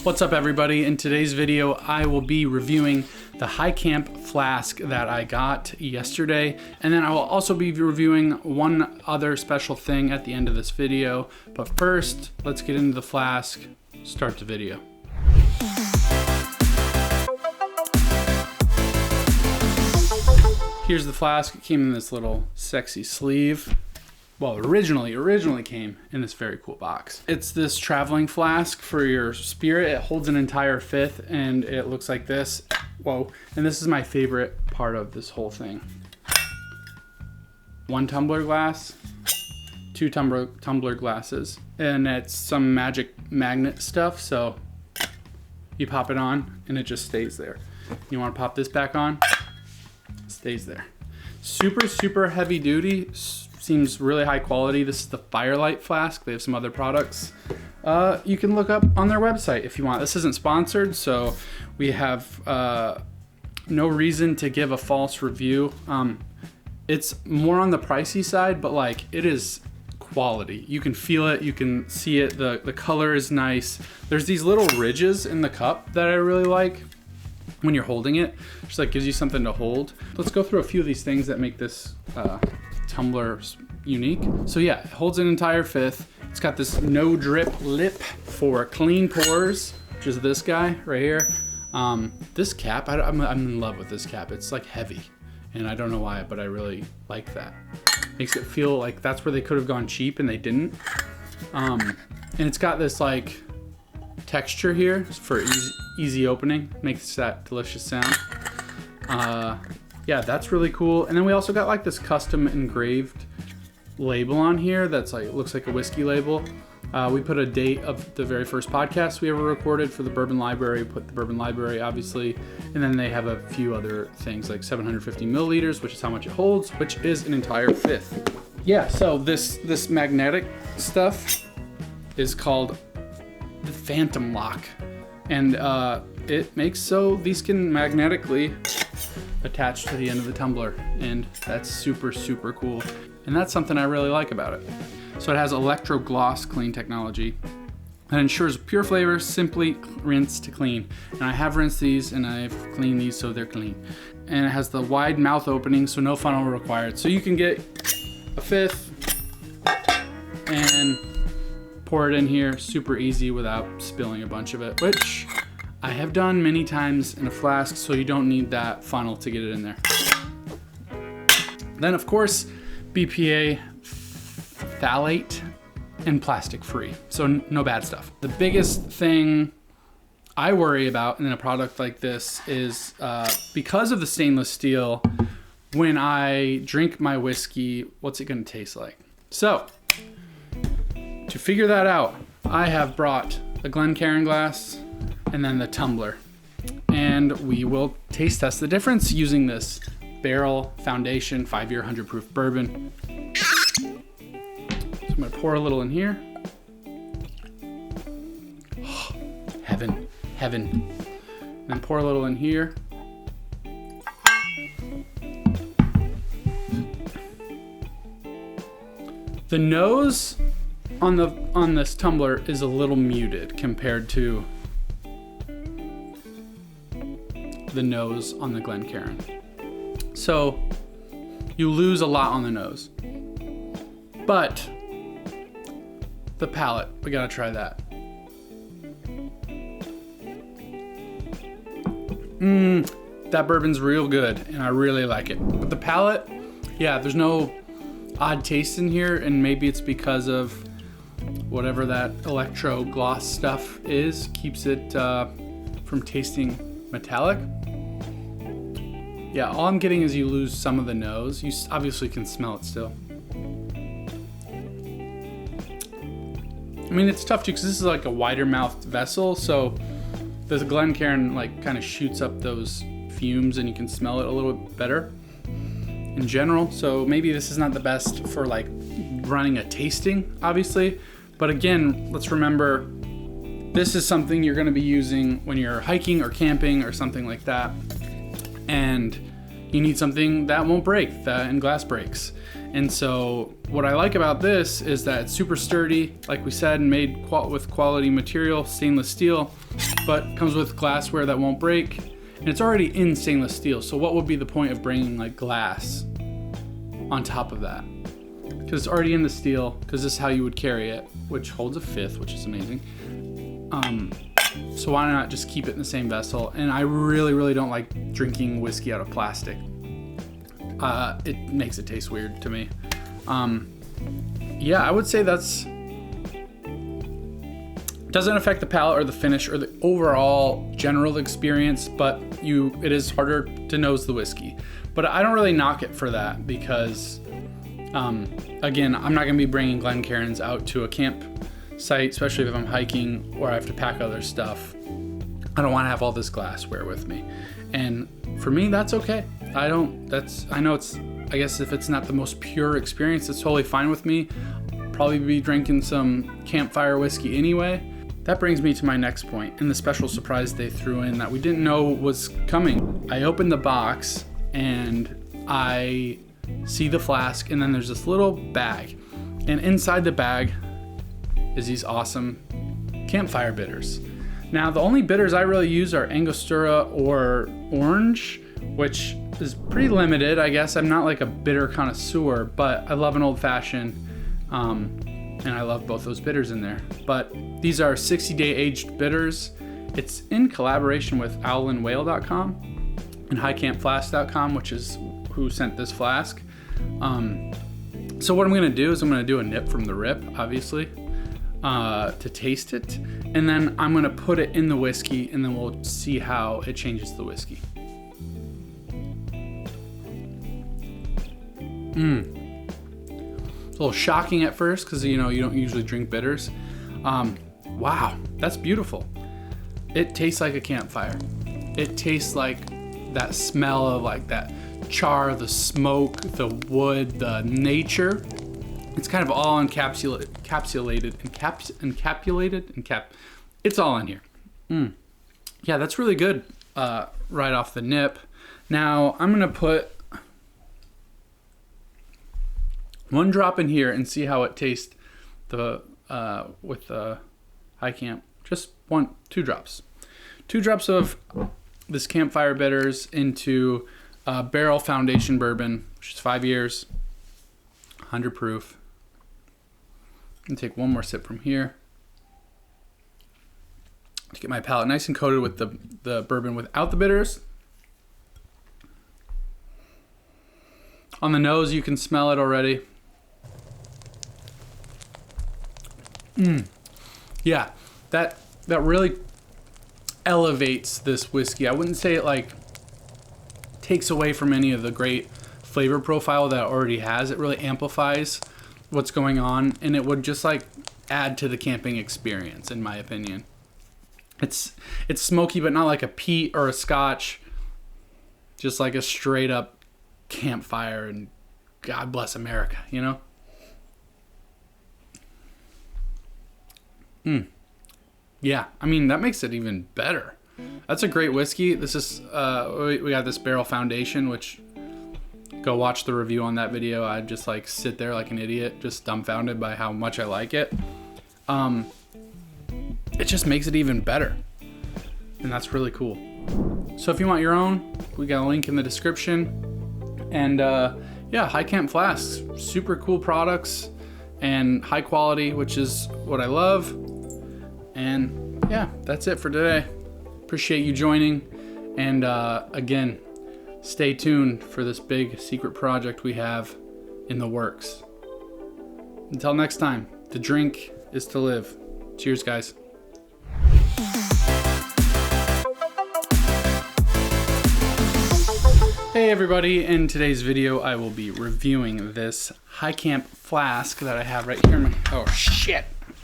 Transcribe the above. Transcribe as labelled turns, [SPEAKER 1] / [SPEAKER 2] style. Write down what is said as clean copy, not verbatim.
[SPEAKER 1] What's up everybody? In today's video, I will be reviewing the High Camp Flask that I got yesterday. And then I will also be reviewing one other special thing at the end of this video. But first, let's get into the flask, start the video. Here's the flask. It came in this little sexy sleeve. Well, originally came in this very cool box. It's this traveling flask for your spirit. It holds an entire fifth and it looks like this. Whoa, and this is my favorite part of this whole thing. 1 tumbler glass, 2 tumbler glasses, and it's some magic magnet stuff, so you pop it on and it just stays there. You wanna pop this back on, it stays there. Super heavy duty. Seems really high quality. This is the Firelight flask. They have some other products you can look up on their website if you want. This isn't sponsored, so we have no reason to give a false review. It's more on the pricey side, but like it is quality. You can feel it, you can see it, the color is nice. There's these little ridges in the cup that I really like when you're holding it. Just like gives you something to hold. Let's go through a few of these things that make this tumbler unique. So yeah, it holds an entire fifth. It's got this no drip lip for clean pours, which is this guy right here. This cap, I'm in love with this cap. It's like heavy and I don't know why, but I really like that. Makes it feel like that's where they could have gone cheap and they didn't. And it's got this like texture here for easy opening. Makes that delicious sound. Yeah, that's really cool. And then we also got like this custom engraved label on here that's like, looks like a whiskey label. We put a date of the very first podcast we ever recorded for the Bourbon Library, put the Bourbon Library obviously. And then they have a few other things like 750 milliliters, which is how much it holds, which is an entire fifth. Yeah, so this magnetic stuff is called the Phantom Lock. And it makes so these can magnetically attached to the end of the tumbler, and that's super cool, and that's something I really like about it. So it has electro gloss clean technology that ensures pure flavor, simply rinse to clean. And I have rinsed these and I've cleaned these so they're clean. And it has the wide mouth opening, so no funnel required. So you can get a fifth and pour it in here super easy without spilling a bunch of it, which I have done many times in a flask, so you don't need that funnel to get it in there. Then of course, BPA, phthalate, and plastic free, so no bad stuff. The biggest thing I worry about in a product like this is because of the stainless steel, when I drink my whiskey, what's it gonna taste like? So, to figure that out, I have brought a Glencairn glass and then the tumbler, and we will taste test the difference using this Barrel Foundation 5-year 100 proof bourbon. So I'm gonna pour a little in here. Oh, heaven. And then pour a little in here. The nose on this tumbler is a little muted compared to the nose on the Glencairn. So you lose a lot on the nose. But the palate, we gotta try that. That bourbon's real good and I really like it. But the palate, yeah, there's no odd taste in here, and maybe it's because of whatever that electro gloss stuff is, keeps it from tasting metallic. Yeah, all I'm getting is you lose some of the nose. You obviously can smell it still. I mean, it's tough too because this is like a wider mouthed vessel, so the Glencairn like kind of shoots up those fumes and you can smell it a little bit better in general. So maybe this is not the best for like running a tasting, obviously. But again, let's remember, this is something you're gonna be using when you're hiking or camping or something like that. And you need something that won't break, and glass breaks. And so what I like about this is that it's super sturdy, like we said, and made with quality material, stainless steel, but comes with glassware that won't break. And it's already in stainless steel. So what would be the point of bringing like glass on top of that? Because it's already in the steel, because this is how you would carry it, which holds a fifth, which is amazing. So why not just keep it in the same vessel? And I really, really don't like drinking whiskey out of plastic. It makes it taste weird to me. Yeah, I would say doesn't affect the palate or the finish or the overall general experience, but it is harder to nose the whiskey. But I don't really knock it for that because, again, I'm not gonna be bringing Glencairns out to a campsite, especially if I'm hiking or I have to pack other stuff. I don't wanna have all this glassware with me. And for me, that's okay. I guess if it's not the most pure experience, it's totally fine with me. I'll probably be drinking some Campfire whiskey anyway. That brings me to my next point and the special surprise they threw in that we didn't know was coming. I opened the box and I see the flask, and then there's this little bag. And inside the bag is these awesome Campfire Bitters. Now, the only bitters I really use are Angostura or orange, which is pretty limited, I guess. I'm not like a bitter connoisseur, but I love an old fashioned, and I love both those bitters in there. But these are 60-day aged bitters. It's in collaboration with owlandwhale.com and highcampflask.com, which is who sent this flask. So what I'm gonna do is I'm gonna do a nip from the rip, obviously, to taste it. And then I'm gonna put it in the whiskey, and then we'll see how it changes the whiskey. It's a little shocking at first because you don't usually drink bitters. Wow, that's beautiful. It tastes like a campfire. It tastes like that smell of like that char, the smoke, the wood, the nature. It's kind of all encapsulated. It's all in here. Yeah, that's really good right off the nip. Now I'm gonna put one drop in here and see how it tastes with the High Camp. Just 2 drops. 2 drops of this Campfire Bitters into barrel foundation bourbon, which is 5 years, 100 proof. I'm gonna take one more sip from here to get my palate nice and coated with the bourbon without the bitters. On the nose, you can smell it already. Yeah, that really elevates this whiskey. I wouldn't say it like takes away from any of the great flavor profile that it already has. It really amplifies what's going on, and it would just like add to the camping experience, in my opinion. It's smoky, but not like a peat or a scotch, just like a straight up campfire, and God bless America, Yeah, I mean, that makes it even better. That's a great whiskey. This is, we got this Barrel Foundation, which, go watch the review on that video. I'd just like sit there like an idiot, just dumbfounded by how much I like it. It just makes it even better. And that's really cool. So if you want your own, we got a link in the description. And yeah, High Camp Flasks, super cool products and high quality, which is what I love. And yeah, that's it for today. Appreciate you joining. And again, stay tuned for this big secret project we have in the works. Until next time, to drink is to live. Cheers, guys. Hey everybody, in today's video I will be reviewing this High Camp flask that I have right here. Oh shit!